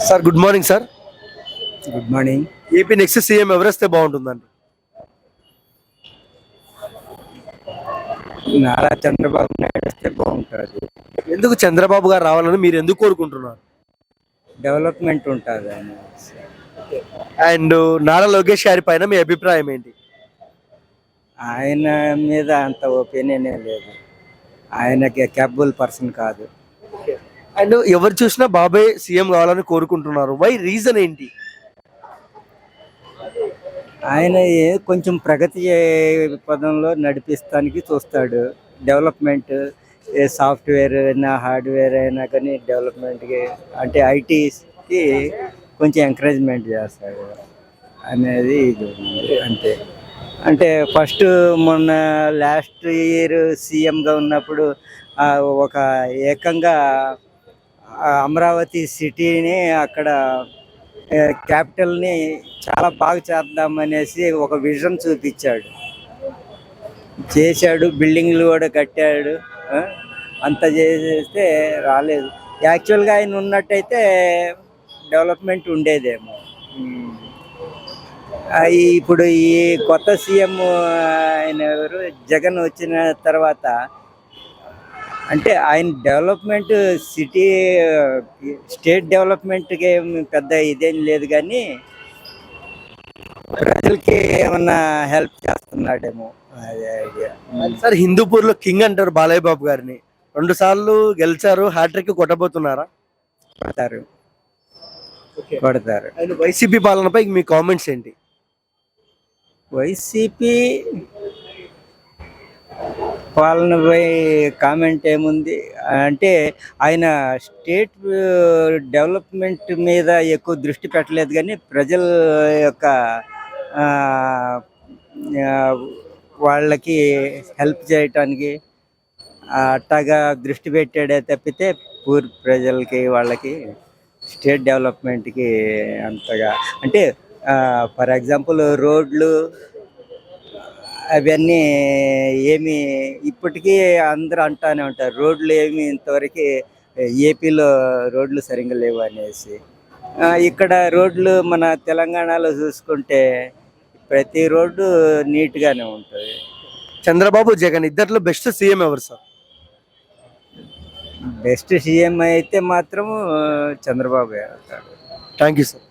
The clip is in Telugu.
Sir good morning sir. Good morning. AP next CM ఎవరేస్తే బాగుంటుందండి? నారా చంద్రబాబు నాయుడు వస్తే బాగుంటుంది. ఎందుకు చంద్రబాబు గారు రావాలని మీరు ఎందుకు కోరుకుంటున్నారు? డెవలప్మెంట్ ఉంటుంది అని. అండ్ నారా లోకేష్ గారి పైన మీ అభిప్రాయం ఏంటి? ఆయన మీద అంత ఒపీనియన్ లేదు. ఆయనకి క్యాపబుల్ పర్సన్ కాదు. అండ్ ఎవరు చూసినా బాబాయ్ సీఎం కావాలని కోరుకుంటున్నారు. వై రీజన్ ఏంటి? ఆయన కొంచెం ప్రగతి పదంలో నడిపిస్తానికి చూస్తాడు. డెవలప్మెంట్ సాఫ్ట్వేర్ అయినా హార్డ్వేర్ అయినా కానీ డెవలప్మెంట్కి అంటే ఐటీకి కొంచెం ఎంకరేజ్మెంట్ చేస్తాడు అనేది ఇది ఉంది అంతే. అంటే ఫస్ట్ మొన్న లాస్ట్ ఇయర్ సీఎంగా ఉన్నప్పుడు ఒక ఏకంగా అమరావతి సిటీని అక్కడ క్యాపిటల్ని చాలా బాగా చేద్దామనేసి ఒక విజన్ చూపించాడు, చేశాడు. బిల్డింగ్లు కూడా కట్టాడు. అంత చేస్తే రాలేదు. యాక్చువల్గా ఆయన ఉన్నట్టయితే డెవలప్మెంట్ ఉండేదేమో. ఇప్పుడు ఈ కొత్త సీఎం ఆయన ఎవరు జగన్ వచ్చిన తర్వాత అంటే ఆయన డెవలప్మెంట్ సిటీ స్టేట్ డెవలప్మెంట్కి ఏమి పెద్ద ఇదేం లేదు, కానీ ప్రజలకి ఏమన్నా హెల్ప్ చేస్తున్నాడేమో అదే ఐడియా. సార్ హిందూపూర్లో కింగ్ అంటారు బాలయ్య బాబు గారిని. 2 సార్లు గెలిచారు. హ్యాట్రిక్ కొట్టబోతున్నారా? కొడతారు. అండ్ వైసీపీ పాలనపై మీ కామెంట్స్ ఏంటి? వైసీపీ పాలనపై కామెంట్ ఏముంది అంటే ఆయన స్టేట్ డెవలప్మెంట్ మీద ఎక్కువ దృష్టి పెట్టలేదు, కానీ ప్రజల యొక్క వాళ్ళకి హెల్ప్ చేయటానికి అట్టగా దృష్టి పెట్టాడే తప్పితే పూర్ ప్రజలకి వాళ్ళకి స్టేట్ డెవలప్మెంట్కి అంతగా అంటే ఫర్ ఎగ్జాంపుల్ రోడ్లు అవన్నీ ఏమి ఇప్పటికీ అందరూ అంటానే ఉంటారు, రోడ్లు ఏమి ఇంతవరకు ఏపీలో రోడ్లు సరిగ్గా లేవు అనేసి. ఇక్కడ రోడ్లు మన తెలంగాణలో చూసుకుంటే ప్రతి రోడ్డు నీట్గానే ఉంటుంది. చంద్రబాబు జగన్ ఇద్దరిలో బెస్ట్ సీఎం ఎవరు సార్? బెస్ట్ సీఎం అయితే మాత్రం చంద్రబాబు అవుతాడు. Thank you sir.